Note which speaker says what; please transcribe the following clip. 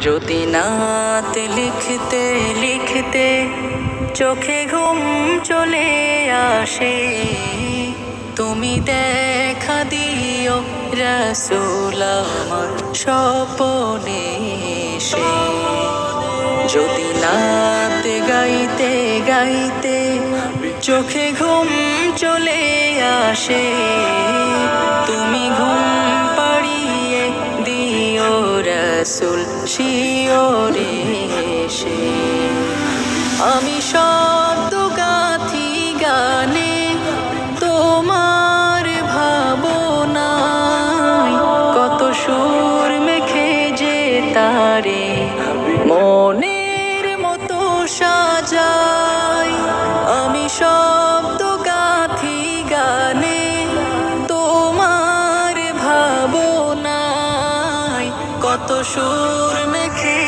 Speaker 1: যদি নাত লিখতে লিখতে চোখে ঘুম চলে আসে, তুমি দেখা দিও রাসূল আমার স্বপনে এসে। যদি নাত গাইতে গাইতে চোখে ঘুম চলে আসে, তুমি ঘুম পাড়িয়ে দিও রাসূল শিয়রে এসে। আমি শব্দ গাথি গানে তোমার ভাবনায়, কত সুর মেখে যে তারে মনের মতো সাজাই। আমি শব্দ গাথি গানে তোমার ভাবনায়, কত সুর মেখে